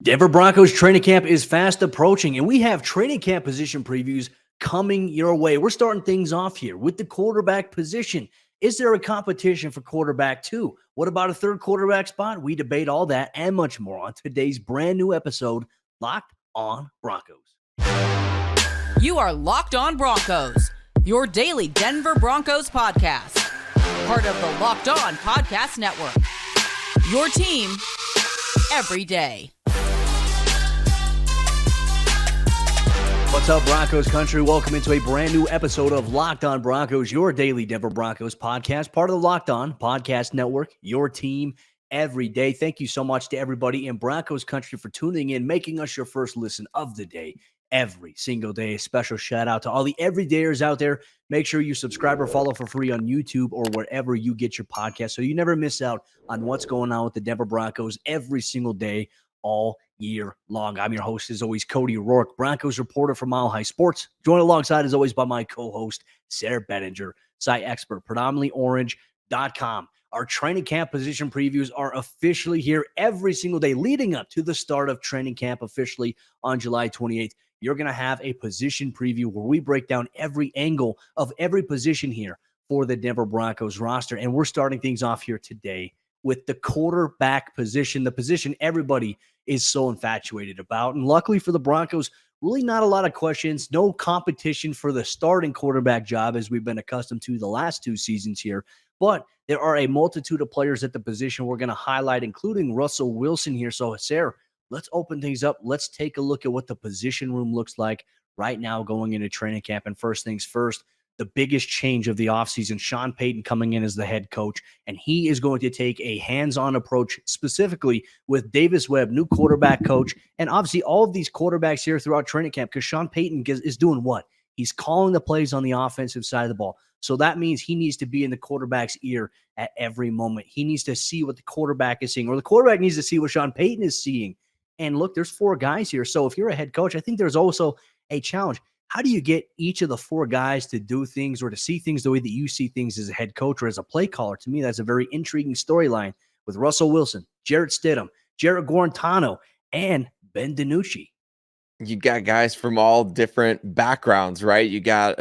Denver Broncos training camp is fast approaching, and we have training camp position previews coming your way. We're starting things off here with the quarterback position. Is there a competition for quarterback too? What about a third quarterback spot? We debate all that and much more on today's brand new episode, Locked on Broncos. You are Locked on Broncos, your daily Denver Broncos podcast. Part of the Locked on Podcast Network. Your team every day. What's up, Broncos Country? Welcome into a brand new episode of Locked on Broncos, your daily Denver Broncos podcast, part of the Locked on Podcast Network, your team every day. Thank you so much to everybody in Broncos Country for tuning in, making us your first listen of the day every single day. A special shout out to all the everydayers out there. Make sure you subscribe or follow for free on YouTube or wherever you get your podcast so you never miss out on what's going on with the Denver Broncos every single day, all year long. I'm your host, as always, Cody Roark, Broncos reporter for Mile High Sports, joined alongside, as always, by my co-host, Sayre Bedinger, site expert, predominantlyorange.com. Our training camp position previews are officially here every single day leading up to the start of training camp officially on July 28th. You're going to have a position preview where we break down every angle of every position here for the Denver Broncos roster. And we're starting things off here today with the quarterback position, the position everybody is so infatuated about. And luckily for the Broncos, really not a lot of questions, no competition for the starting quarterback job as we've been accustomed to the last two seasons here. But there are a multitude of players at the position we're going to highlight, including Russell Wilson here. So, Sayre, let's open things up. Let's take a look at what the position room looks like right now going into training camp. And first things first, the biggest change of the offseason, Sean Payton coming in as the head coach, and he is going to take a hands-on approach specifically with Davis Webb, new quarterback coach, and obviously all of these quarterbacks here throughout training camp because Sean Payton is doing what? He's calling the plays on the offensive side of the ball. So that means he needs to be in the quarterback's ear at every moment. He needs to see what the quarterback is seeing, or the quarterback needs to see what Sean Payton is seeing. And look, there's four guys here. So if you're a head coach, I think there's also a challenge. How do you get each of the four guys to do things or to see things the way that you see things as a head coach or as a play caller? To me, that's a very intriguing storyline with Russell Wilson, Jarrett Stidham, Jarrett Guarantano, and Ben DiNucci. You got guys from all different backgrounds, right? You got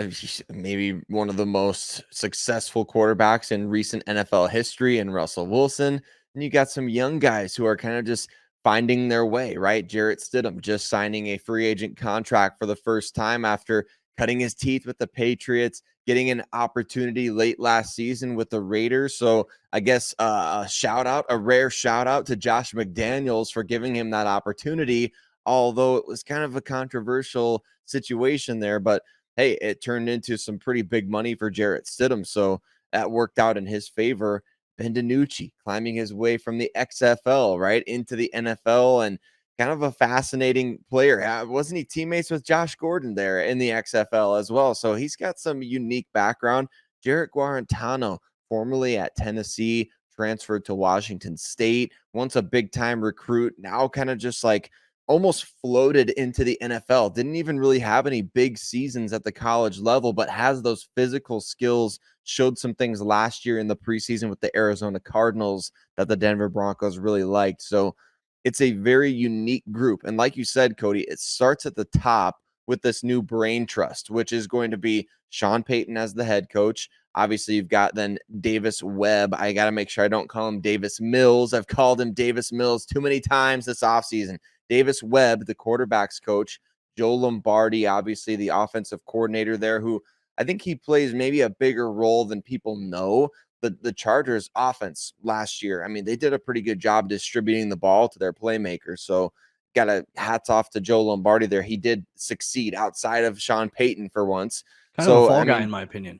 maybe one of the most successful quarterbacks in recent NFL history in Russell Wilson. And you got some young guys who are kind of just finding their way, right? Jarrett Stidham just signing a free agent contract for the first time after cutting his teeth with the Patriots, getting an opportunity late last season with the Raiders. So I guess a rare shout out to Josh McDaniels for giving him that opportunity, although it was kind of a controversial situation there. But hey, it turned into some pretty big money for Jarrett Stidham. So that worked out in his favor. Ben DiNucci climbing his way from the XFL right into the NFL, and kind of a fascinating player. Wasn't he teammates with Josh Gordon there in the XFL as well? So he's got some unique background. Jarrett Guarantano, formerly at Tennessee, transferred to Washington State, once a big-time recruit, now kind of just like almost floated into the NFL. Didn't even really have any big seasons at the college level, but has those physical skills. Showed some things last year in the preseason with the Arizona Cardinals that the Denver Broncos really liked. So it's a very unique group. And like you said, Cody, it starts at the top with this new brain trust, which is going to be Sean Payton as the head coach. Obviously, you've got then Davis Webb. I got to make sure I don't call him Davis Mills. I've called him Davis Mills too many times this offseason. Davis Webb, the quarterback's coach. Joe Lombardi, obviously the offensive coordinator there, who I think he plays maybe a bigger role than people know. The Chargers offense last year, I mean, they did a pretty good job distributing the ball to their playmakers. So got a hats off to Joe Lombardi there. He did succeed outside of Sean Payton for once. Kind of a fall guy, in my opinion.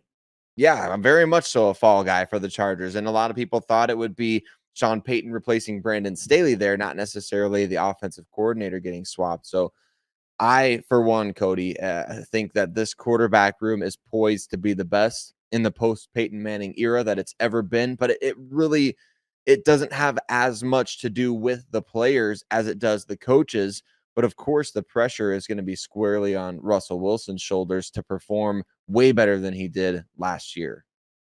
Yeah, I'm very much so a fall guy for the Chargers. And a lot of people thought it would be Sean Payton replacing Brandon Staley there, not necessarily the offensive coordinator getting swapped. So I, for one, Cody, think that this quarterback room is poised to be the best in the post-Peyton Manning era that it's ever been. But it doesn't have as much to do with the players as it does the coaches. But of course, the pressure is going to be squarely on Russell Wilson's shoulders to perform way better than he did last year.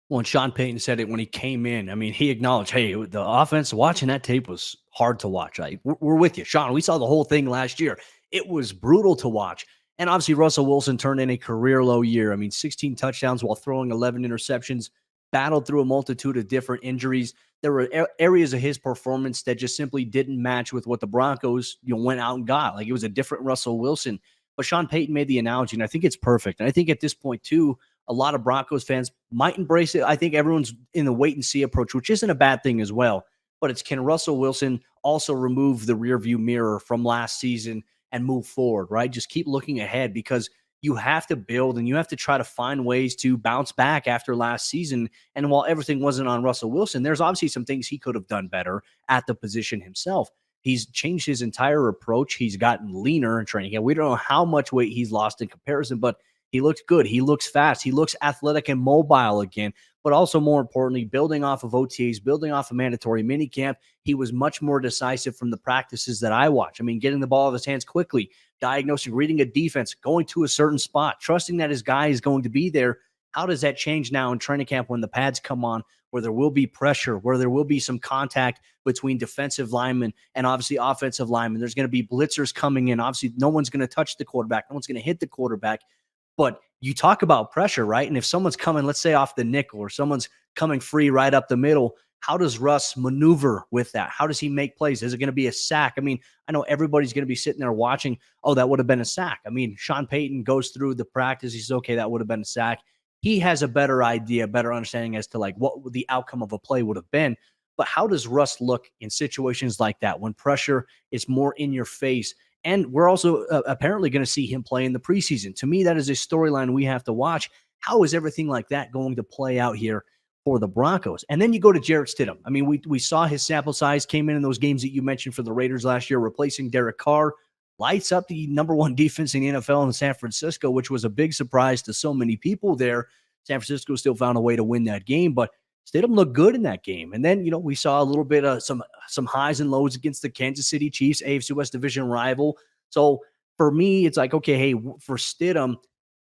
Well, and Sean Payton said it when he came in. I mean, he acknowledged, hey, the offense, watching that tape was hard to watch. We're with you, Sean. We saw the whole thing last year. It was brutal to watch. And obviously, Russell Wilson turned in a career low year. I mean, 16 touchdowns while throwing 11 interceptions, battled through a multitude of different injuries. There were areas of his performance that just simply didn't match with what the Broncos, went out and got. Like, it was a different Russell Wilson. But Sean Payton made the analogy, and I think it's perfect. And I think at this point, too, a lot of Broncos fans might embrace it. I think everyone's in the wait and see approach, which isn't a bad thing as well. But it's, can Russell Wilson also remove the rearview mirror from last season and move forward, right? Just keep looking ahead, because you have to build and you have to try to find ways to bounce back after last season. And while everything wasn't on Russell Wilson, there's obviously some things he could have done better at the position himself. He's changed his entire approach. He's gotten leaner in training. And we don't know how much weight he's lost in comparison, but he looks good. He looks fast. He looks athletic and mobile again. But also, more importantly, building off of OTAs, building off of mandatory minicamp, he was much more decisive from the practices that I watch. I mean, getting the ball out of his hands quickly, diagnosing, reading a defense, going to a certain spot, trusting that his guy is going to be there. How does that change now in training camp when the pads come on, where there will be pressure, where there will be some contact between defensive linemen and obviously offensive linemen? There's going to be blitzers coming in. Obviously, no one's going to touch the quarterback. No one's going to hit the quarterback. But you talk about pressure, right? And if someone's coming, let's say off the nickel, or someone's coming free right up the middle, how does Russ maneuver with that? How does he make plays? Is it going to be a sack? I mean, I know everybody's going to be sitting there watching, oh, that would have been a sack. I mean, Sean Payton goes through the practice. He says, okay, that would have been a sack. He has a better idea, better understanding as to like what the outcome of a play would have been. But how does Russ look in situations like that when pressure is more in your face? And we're also apparently going to see him play in the preseason. To me, that is a storyline we have to watch. How is everything like that going to play out here for the Broncos? And then you go to Jarrett Stidham. I mean, we saw his sample size came in those games that you mentioned for the Raiders last year, replacing Derek Carr, lights up the number one defense in the NFL in San Francisco, which was a big surprise to so many people there. San Francisco still found a way to win that game, but Stidham looked good in that game. And then, we saw a little bit of some highs and lows against the Kansas City Chiefs, AFC West division rival. So for me, it's like, okay, hey, for Stidham,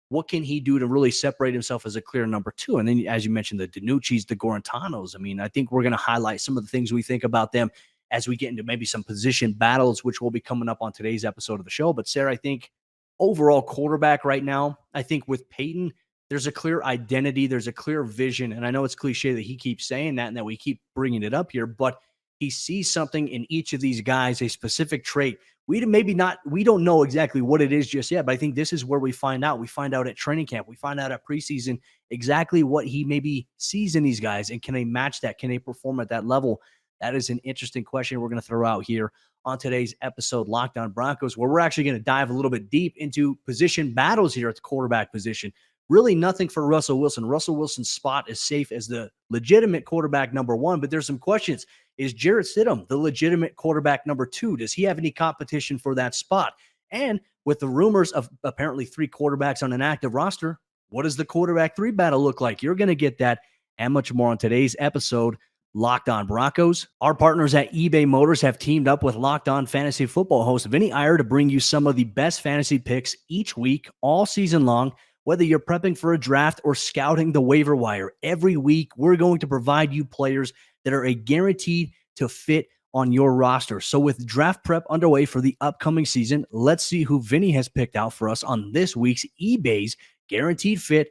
what can he do to really separate himself as a clear number two? And then, as you mentioned, the DiNuccis, the Guarantanos. I mean, I think we're going to highlight some of the things we think about them as we get into maybe some position battles, which will be coming up on today's episode of the show. But Sayre, I think overall quarterback right now, I think with Payton, there's a clear identity, there's a clear vision. And I know it's cliche that he keeps saying that and that we keep bringing it up here, but he sees something in each of these guys, a specific trait. We don't know exactly what it is just yet, but I think this is where we find out. We find out at training camp. We find out at preseason exactly what he maybe sees in these guys, and can they match that? Can they perform at that level? That is an interesting question we're going to throw out here on today's episode, Locked On Broncos, where we're actually going to dive a little bit deep into position battles here at the quarterback position. Really nothing for Russell Wilson. Russell Wilson's spot is safe as the legitimate quarterback number one, but there's some questions. Is Jarrett Stidham the legitimate quarterback number two? Does he have any competition for that spot? And with the rumors of apparently 3 quarterbacks on an active roster, what does the quarterback 3 battle look like? You're going to get that and much more on today's episode, Locked On Broncos. Our partners at eBay Motors have teamed up with Locked On Fantasy Football host Vinny Iyer to bring you some of the best fantasy picks each week, all season long. Whether you're prepping for a draft or scouting the waiver wire, every week we're going to provide you players that are guaranteed to fit on your roster. So with draft prep underway for the upcoming season, let's see who Vinny has picked out for us on this week's eBay's Guaranteed Fit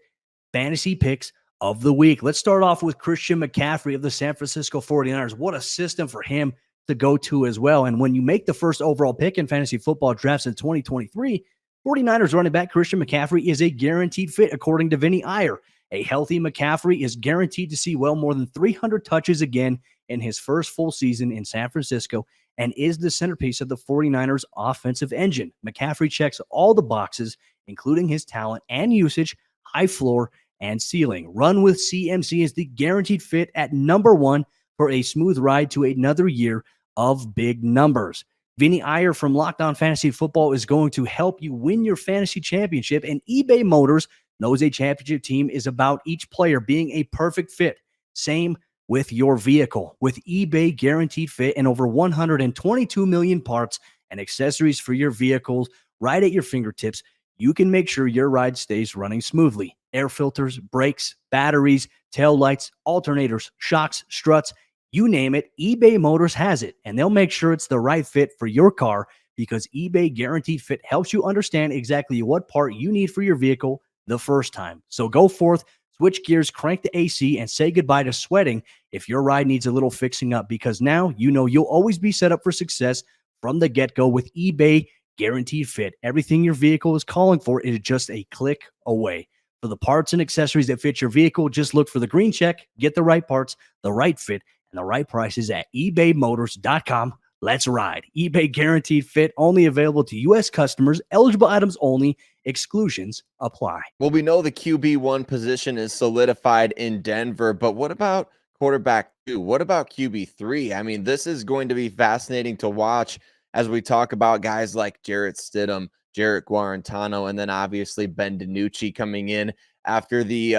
Fantasy Picks of the Week. Let's start off with Christian McCaffrey of the San Francisco 49ers. What a system for him to go to as well. And when you make the first overall pick in fantasy football drafts in 2023, 49ers running back Christian McCaffrey is a guaranteed fit, according to Vinny Iyer. A healthy McCaffrey is guaranteed to see well more than 300 touches again in his first full season in San Francisco, and is the centerpiece of the 49ers offensive engine. McCaffrey checks all the boxes, including his talent and usage, high floor, and ceiling. Run with CMC is the guaranteed fit at number 1 for a smooth ride to another year of big numbers. Vinny Iyer from Locked On Fantasy Football is going to help you win your fantasy championship, and eBay Motors knows a championship team is about each player being a perfect fit. Same with your vehicle. With eBay Guaranteed Fit and over 122 million parts and accessories for your vehicles right at your fingertips, you can make sure your ride stays running smoothly. air filters, brakes, batteries, tail lights, alternators, shocks, struts, you name it, eBay Motors has it, and they'll make sure it's the right fit for your car because eBay Guaranteed Fit helps you understand exactly what part you need for your vehicle the first time. So go forth, switch gears, crank the AC, and say goodbye to sweating if your ride needs a little fixing up because now you know you'll always be set up for success from the get-go with eBay Guaranteed Fit. Everything your vehicle is calling for is just a click away. For the parts and accessories that fit your vehicle, just look for the green check, get the right parts, the right fit, and the right prices at ebaymotors.com. Let's ride. eBay Guaranteed Fit, only available to U.S. customers, eligible items only, exclusions apply. Well, we know the QB1 position is solidified in Denver, but what about quarterback 2? What about QB3? I mean, this is going to be fascinating to watch as we talk about guys like Jarrett Stidham, Jarrett Guarantano, and then obviously Ben DiNucci coming in after the,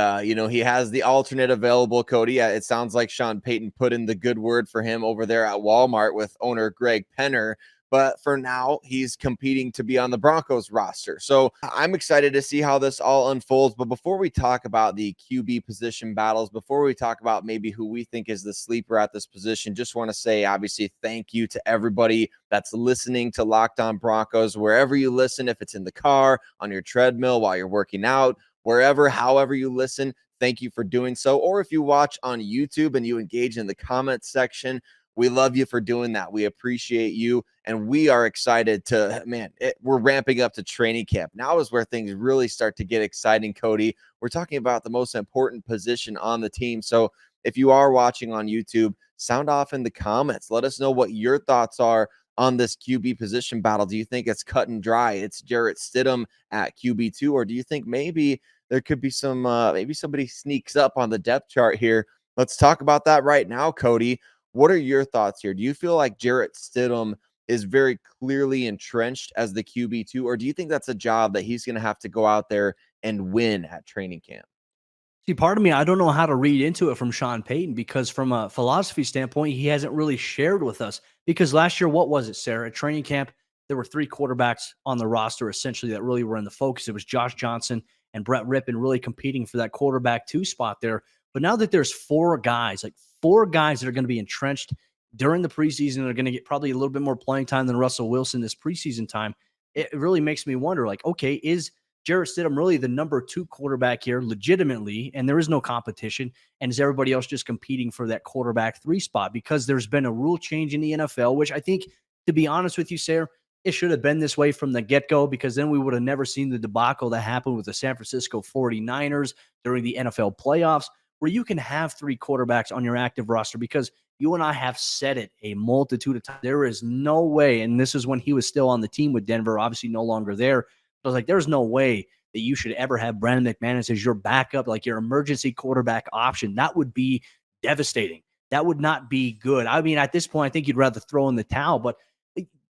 he has the alternate available, Cody. It sounds like Sean Payton put in the good word for him over there at Walmart with owner Greg Penner. But for now, he's competing to be on the Broncos roster. So I'm excited to see how this all unfolds. But before we talk about the QB position battles, before we talk about maybe who we think is the sleeper at this position, just want to say, obviously, thank you to everybody that's listening to Locked On Broncos, wherever you listen, if it's in the car, on your treadmill, while you're working out, wherever, however you listen, thank you for doing so. Or if you watch on YouTube and you engage in the comments section, we love you for doing that. We appreciate you. And we are excited to, we're ramping up to training camp. Now is where things really start to get exciting, Cody. We're talking about the most important position on the team. So if you are watching on YouTube, sound off in the comments. Let us know what your thoughts are on this QB position battle. Do you think it's cut and dry? It's Jarrett Stidham at QB2, or do you think maybe there could be some, maybe somebody sneaks up on the depth chart here? Let's talk about that right now, Cody. What are your thoughts here? Do you feel like Jarrett Stidham is very clearly entrenched as the QB2, or do you think that's a job that he's going to have to go out there and win at training camp? See, part of me, I don't know how to read into it from Sean Payton because from a philosophy standpoint, he hasn't really shared with us. Because last year, what was it, Sayre? At training camp, there were 3 quarterbacks on the roster essentially that really were in the focus. It was Josh Johnson and Brett Rippon really competing for that quarterback 2 spot there. But now that there's 4 guys, like 4 guys that are going to be entrenched during the preseason and are going to get probably a little bit more playing time than Russell Wilson this preseason time, it really makes me wonder, like, okay, is Jarrett Stidham really the number 2 quarterback here legitimately, and there is no competition, and is everybody else just competing for that quarterback 3 spot? Because there's been a rule change in the NFL, which I think, to be honest with you, Sayre, it should have been this way from the get-go, because then we would have never seen the debacle that happened with the San Francisco 49ers during the NFL playoffs, where you can have 3 quarterbacks on your active roster, because you and I have said it a multitude of times. There is no way, and this is when he was still on the team with Denver, obviously no longer there. I was like, there's no way that you should ever have Brandon McManus as your backup, like your emergency quarterback option. That would be devastating. That would not be good. I mean, at this point, I think you'd rather throw in the towel, but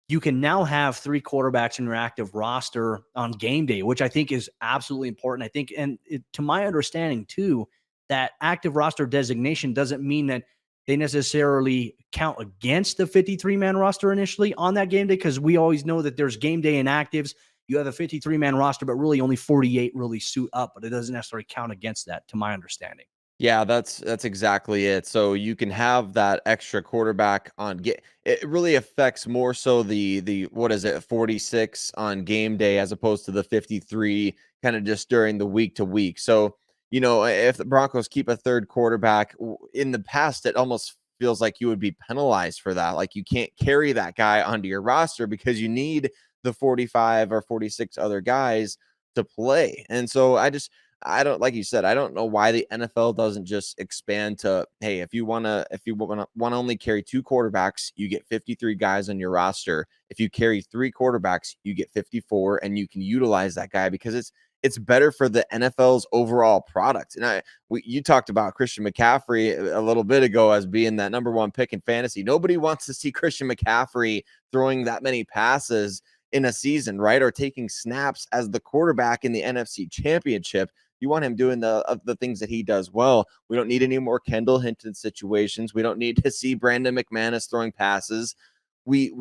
you can now have 3 quarterbacks in your active roster on game day, which I think is absolutely important. I think, and to my understanding too, that active roster designation doesn't mean that they necessarily count against the 53-man roster initially on that game day, because we always know that there's game day inactives. You have a 53-man roster, but really only 48 really suit up, but it doesn't necessarily count against that, to my understanding. Yeah, that's exactly it. So you can have that extra quarterback on it really affects more so the what is it, 46 on game day as opposed to the 53 kind of just during the week to week. So, if the Broncos keep a third quarterback in the past, it almost feels like you would be penalized for that. Like you can't carry that guy onto your roster because you need the 45 or 46 other guys to play. And so I don't, like you said, I don't know why the NFL doesn't just expand to, hey, if you want to only carry 2 quarterbacks, you get 53 guys on your roster. If you carry 3 quarterbacks, you get 54, and you can utilize that guy because it's better for the NFL's overall product. And you talked about Christian McCaffrey a little bit ago as being that number 1 pick in fantasy. Nobody wants to see Christian McCaffrey throwing that many passes in a season, right? Or taking snaps as the quarterback in the NFC Championship. You want him doing the things that he does well. We don't need any more Kendall Hinton situations. We don't need to see Brandon McManus throwing passes. We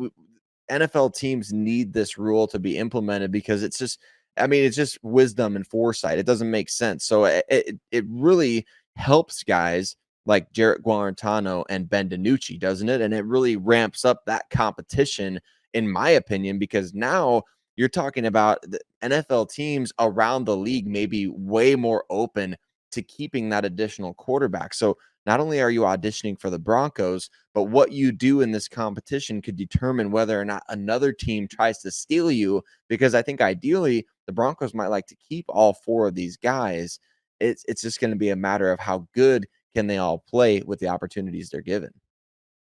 NFL teams need this rule to be implemented because it's just, I mean, it's just wisdom and foresight. It doesn't make sense. So it really helps guys like Jarrett Guarantano and Ben DiNucci, doesn't it? And it really ramps up that competition, in my opinion, because now you're talking about the NFL teams around the league maybe way more open to keeping that additional quarterback. So not only are you auditioning for the Broncos, but what you do in this competition could determine whether or not another team tries to steal you, because I think ideally the Broncos might like to keep all four of these guys. It's just going to be a matter of how good can they all play with the opportunities they're given.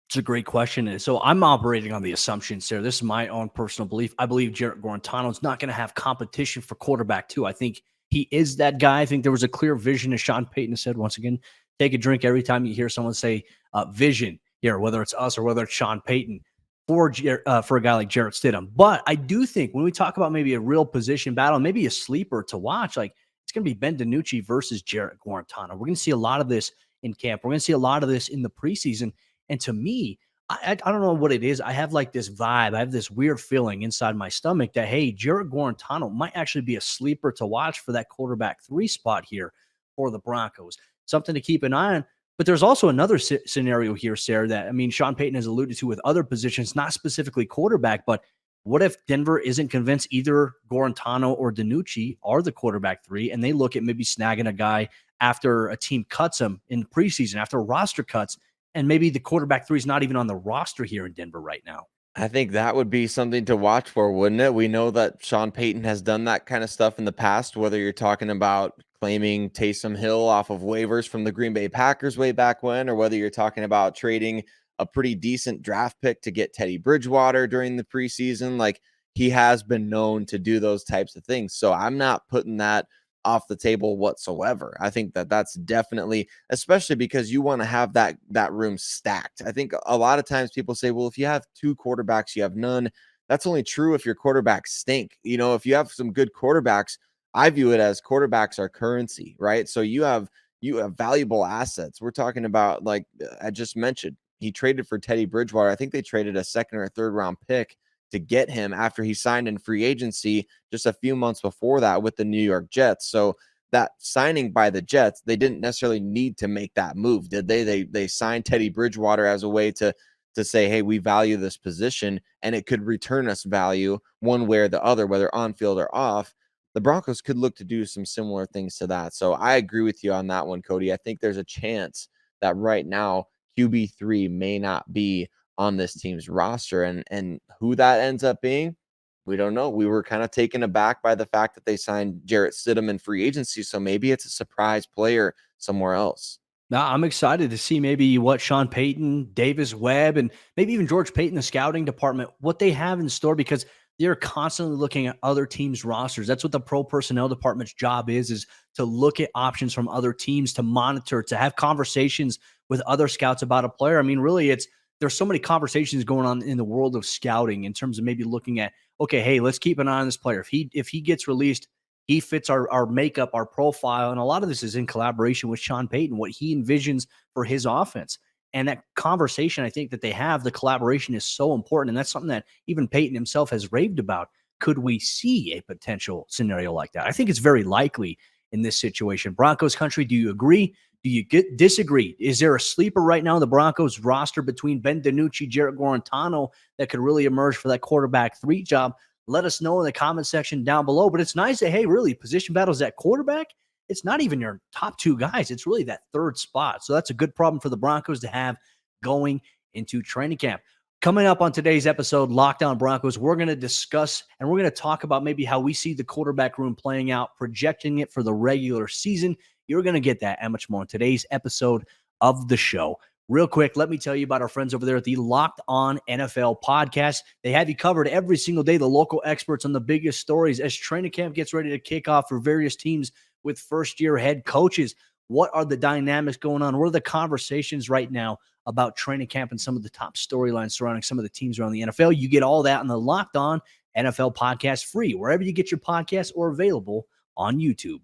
It's a great question. And so I'm operating on the assumption, Sarah. This is my own personal belief. I believe Jarrett Guarantano is not going to have competition for quarterback too. I think he is that guy. I think there was a clear vision, as Sean Payton said. Once again, take a drink every time you hear someone say vision here, whether it's us or whether it's Sean Payton for a guy like Jarrett Stidham. But I do think when we talk about maybe a real position battle, maybe a sleeper to watch, like it's going to be Ben DiNucci versus Jarrett Guarantano. We're going to see a lot of this in camp. We're going to see a lot of this in the preseason. And to me, I don't know what it is. I have like this vibe. I have this weird feeling inside my stomach that, hey, Jarrett Guarantano might actually be a sleeper to watch for that quarterback 3 spot here for the Broncos. Something to keep an eye on. But there's also another scenario here, Sarah, that, I mean, Sean Payton has alluded to with other positions, not specifically quarterback, but what if Denver isn't convinced either Guarantano or DiNucci are the quarterback 3, and they look at maybe snagging a guy after a team cuts him in preseason, after a roster cuts, and maybe the quarterback 3 is not even on the roster here in Denver right now? I think that would be something to watch for, wouldn't it? We know that Sean Payton has done that kind of stuff in the past, whether you're talking about claiming Taysom Hill off of waivers from the Green Bay Packers way back when, or whether you're talking about trading a pretty decent draft pick to get Teddy Bridgewater during the preseason. Like, he has been known to do those types of things. So I'm not putting that off the table whatsoever. I think that that's definitely, especially because you want to have that room stacked. I think a lot of times people say, well, if you have 2 quarterbacks, you have none. That's only true if your quarterbacks stink. You know, if you have some good quarterbacks, I view it as quarterbacks are currency, right? So you have valuable assets. We're talking about, like I just mentioned, he traded for Teddy Bridgewater. I think they traded a 2nd or 3rd round pick to get him after he signed in free agency just a few months before that with the New York Jets. So that signing by the Jets, they didn't necessarily need to make that move, did they? They signed Teddy Bridgewater as a way to say, hey, we value this position and it could return us value one way or the other, whether on field or off. The Broncos could look to do some similar things to that. So I agree with you on that one, Cody. I think there's a chance that right now QB3 may not be on this team's roster, and who that ends up being, we don't know. We were kind of taken aback by the fact that they signed Jarrett Stidham in free agency, so maybe it's a surprise player somewhere else. Now, I'm excited to see maybe what Sean Payton, Davis Webb, and maybe even George Payton, the scouting department, what they have in store, because they're constantly looking at other teams' rosters. That's what the pro personnel department's job is to look at options from other teams, to monitor, to have conversations with other scouts about a player. I mean, really, there's so many conversations going on in the world of scouting in terms of maybe looking at, okay, hey, let's keep an eye on this player. If he gets released, he fits our makeup, our profile. And a lot of this is in collaboration with Sean Payton, what he envisions for his offense. And that conversation, I think that they have, the collaboration is so important. And that's something that even Payton himself has raved about. Could we see a potential scenario like that? I think it's very likely in this situation. Broncos Country, do you agree? Do you disagree? Is there a sleeper right now in the Broncos roster between Ben DiNucci, Jarrett Guarantano that could really emerge for that quarterback 3 job? Let us know in the comment section down below. But it's nice that, hey, really, position battles at quarterback, it's not even your top 2 guys. It's really that 3rd spot. So that's a good problem for the Broncos to have going into training camp. Coming up on today's episode, Locked On Broncos, we're going to discuss and we're going to talk about maybe how we see the quarterback room playing out, projecting it for the regular season. You're going to get that and much more in today's episode of the show. Real quick, let me tell you about our friends over there at the Locked On NFL podcast. They have you covered every single day, the local experts on the biggest stories as training camp gets ready to kick off for various teams with first-year head coaches. What are the dynamics going on? What are the conversations right now about training camp and some of the top storylines surrounding some of the teams around the NFL? You get all that on the Locked On NFL podcast free, wherever you get your podcasts or available on YouTube.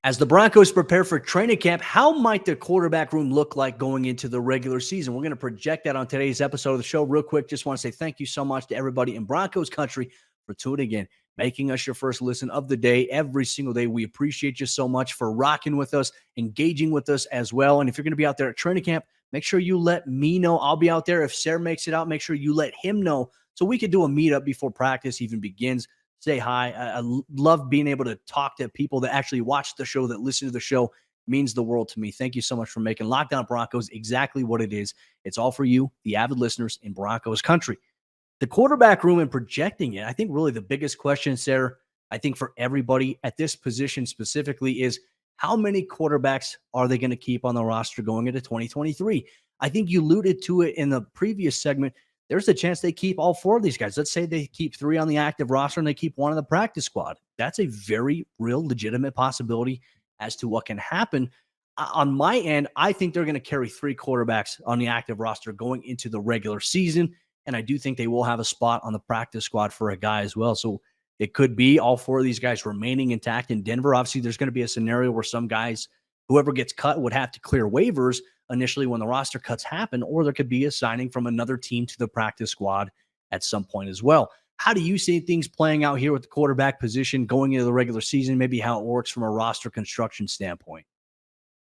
As the Broncos prepare for training camp, how might the quarterback room look like going into the regular season? We're going to project that on today's episode of the show. Real quick, just want to say thank you so much to everybody in Broncos Country for tuning in, making us your first listen of the day every single day. We appreciate you so much for rocking with us, engaging with us as well. And if you're going to be out there at training camp, make sure you let me know. I'll be out there. If Sayre makes it out, make sure you let him know so we could do a meetup before practice even begins. Say hi. I love being able to talk to people that actually watch the show, that listen to the show. It means the world to me. Thank you so much for making Locked On Broncos exactly what it is. It's all for you, the avid listeners in Broncos country. The quarterback room and projecting it, I think really the biggest question, Sayre, I think for everybody at this position specifically is how many quarterbacks are they going to keep on the roster going into 2023? I think you alluded to it in the previous segment. There's a chance they keep all 4 of these guys. Let's say they keep 3 on the active roster and they keep 1 on the practice squad. That's a very real, legitimate possibility as to what can happen. On my end, I think they're going to carry 3 quarterbacks on the active roster going into the regular season. And I do think they will have a spot on the practice squad for a guy as well. So it could be all 4 of these guys remaining intact in Denver. Obviously, there's going to be a scenario where some guys, whoever gets cut, would have to clear waivers initially when the roster cuts happen, or there could be a signing from another team to the practice squad at some point as well. How do you see things playing out here with the quarterback position going into the regular season, maybe how it works from a roster construction standpoint?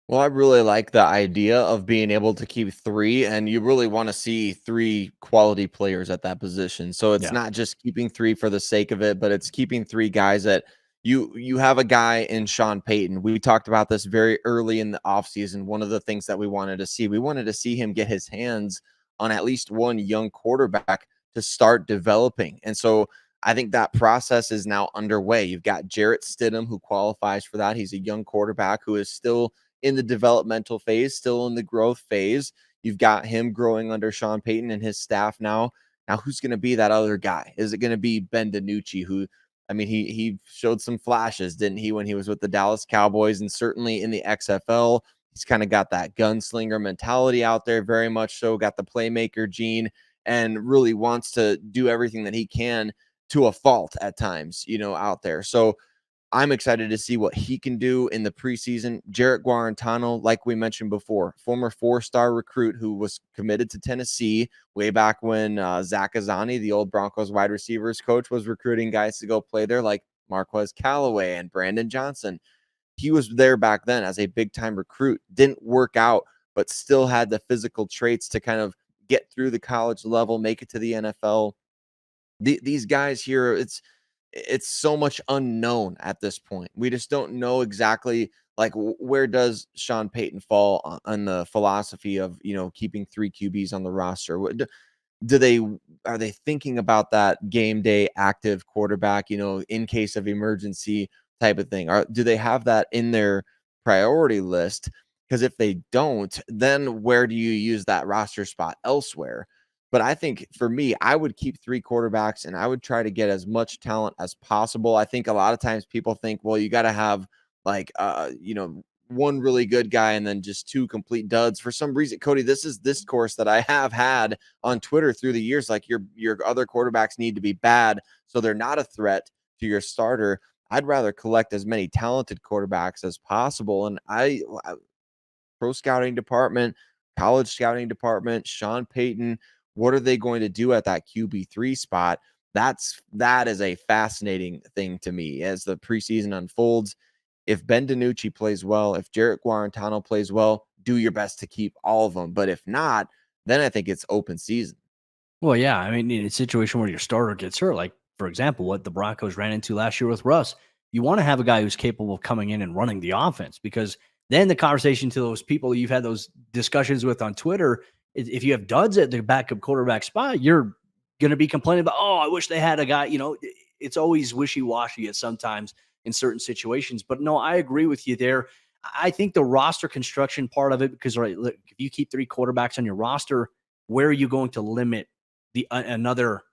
Well, I really like the idea of being able to keep 3, and you really want to see 3 quality players at that position. So it's not just keeping 3 for the sake of it, but it's keeping 3 guys that you have a guy in Sean Payton. We talked about this very early in the offseason. One of the things that we wanted to see him get his hands on at least one young quarterback to start developing. And so I think that process is now underway. You've got Jarrett Stidham, who qualifies for that. He's a young quarterback who is still in the developmental phase, still in the growth phase. You've got him growing under Sean Payton and his staff now. Now, who's going to be that other guy? Is it going to be Ben DiNucci, who, I mean, he showed some flashes, didn't he, when he was with the Dallas Cowboys, and certainly in the XFL, he's kind of got that gunslinger mentality out there, very much so, got the playmaker gene, and really wants to do everything that he can to a fault at times, out there. So I'm excited to see what he can do in the preseason. Jarrett Guarantano, like we mentioned before, former 4-star recruit who was committed to Tennessee way back when Zach Azzanni, the old Broncos wide receivers coach, was recruiting guys to go play there, like Marquez Callaway and Brandon Johnson. He was there back then as a big-time recruit. Didn't work out, but still had the physical traits to kind of get through the college level, make it to the NFL. These guys here, it's so much unknown at this point. We just don't know exactly, like, where does Sean Payton fall on the philosophy of, keeping 3 QBs on the roster? Are they thinking about that game day active quarterback, in case of emergency type of thing? Do they have that in their priority list? Because if they don't, then where do you use that roster spot elsewhere? But I think for me, I would keep 3 quarterbacks and I would try to get as much talent as possible. I think a lot of times people think, well, you got to have like, one really good guy and then just 2 complete duds. For some reason, Cody, this is discourse that I have had on Twitter through the years. Like your other quarterbacks need to be bad, so they're not a threat to your starter. I'd rather collect as many talented quarterbacks as possible. And pro scouting department, college scouting department, Sean Payton, what are they going to do at that QB3 spot? That is a fascinating thing to me as the preseason unfolds. If Ben DiNucci plays well, if Jarrett Guarantano plays well, do your best to keep all of them. But if not, then I think it's open season. Well, yeah. I mean, in a situation where your starter gets hurt, like, for example, what the Broncos ran into last year with Russ, you want to have a guy who's capable of coming in and running the offense, because then the conversation to those people you've had those discussions with on Twitter, if you have duds at the backup quarterback spot, you're going to be complaining about, oh, I wish they had a guy, it's always wishy-washy at sometimes in certain situations. But no, I agree with you there. I think the roster construction part of it, because look, if you keep 3 quarterbacks on your roster, where are you going to limit the another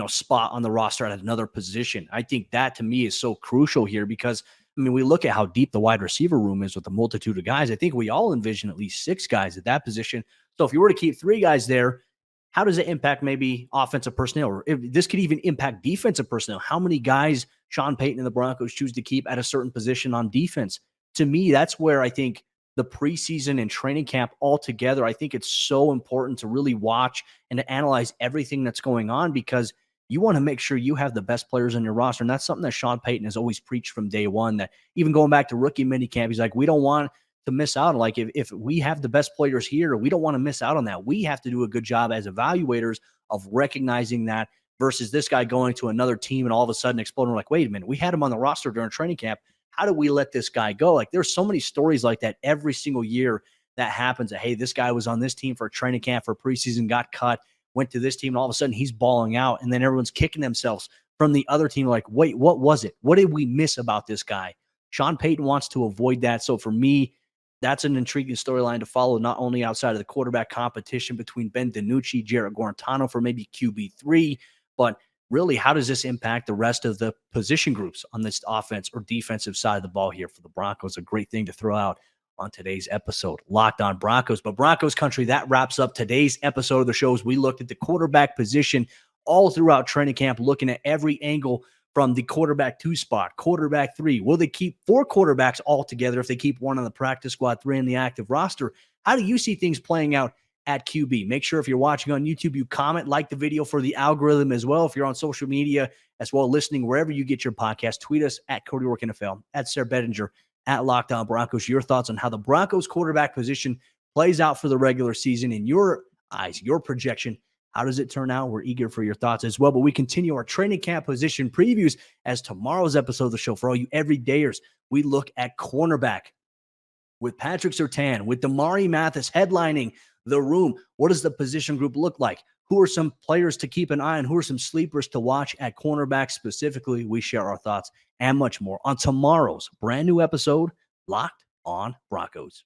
spot on the roster at another position? I think that to me is so crucial here, because we look at how deep the wide receiver room is with a multitude of guys. I think we all envision at least 6 guys at that position. So if you were to keep 3 guys there, how does it impact maybe offensive personnel? Or if this could even impact defensive personnel. How many guys Sean Payton and the Broncos choose to keep at a certain position on defense? To me, that's where I think the preseason and training camp altogether, I think it's so important to really watch and to analyze everything that's going on, because you want to make sure you have the best players on your roster. And that's something that Sean Payton has always preached from day one, that even going back to rookie minicamp, he's like, we don't want to miss out. Like if we have the best players here, we don't want to miss out on that. We have to do a good job as evaluators of recognizing that versus this guy going to another team and all of a sudden exploding. We're like, wait a minute, we had him on the roster during training camp. How do we let this guy go? Like there's so many stories like that every single year that happens that, hey, this guy was on this team for training camp for preseason, got cut, went to this team, and all of a sudden he's balling out. And then everyone's kicking themselves from the other team. Like, wait, what was it? What did we miss about this guy? Sean Payton wants to avoid that. So for me, that's an intriguing storyline to follow, not only outside of the quarterback competition between Ben DiNucci, Jarrett Guarantano for maybe QB3, but really, how does this impact the rest of the position groups on this offense or defensive side of the ball here for the Broncos? A great thing to throw out on today's episode, Locked On Broncos. But Broncos Country, that wraps up today's episode of the show as we looked at the quarterback position all throughout training camp, looking at every angle from the quarterback 2 spot, quarterback 3. Will they keep 4 quarterbacks all together if they keep 1 on the practice squad, 3 in the active roster? How do you see things playing out at QB? Make sure if you're watching on YouTube, you comment, like the video for the algorithm as well. If you're on social media as well, listening wherever you get your podcast, tweet us at Cody Roark NFL, at Sayre Bedinger, at Locked On Broncos. Your thoughts on how the Broncos quarterback position plays out for the regular season in your eyes, your projection. How does it turn out? We're eager for your thoughts as well. But we continue our training camp position previews as tomorrow's episode of the show. For all you everydayers, we look at cornerback with Patrick Surtain, with Damari Mathis headlining the room. What does the position group look like? Who are some players to keep an eye on? Who are some sleepers to watch at cornerback specifically? We share our thoughts and much more on tomorrow's brand new episode, Locked On Broncos.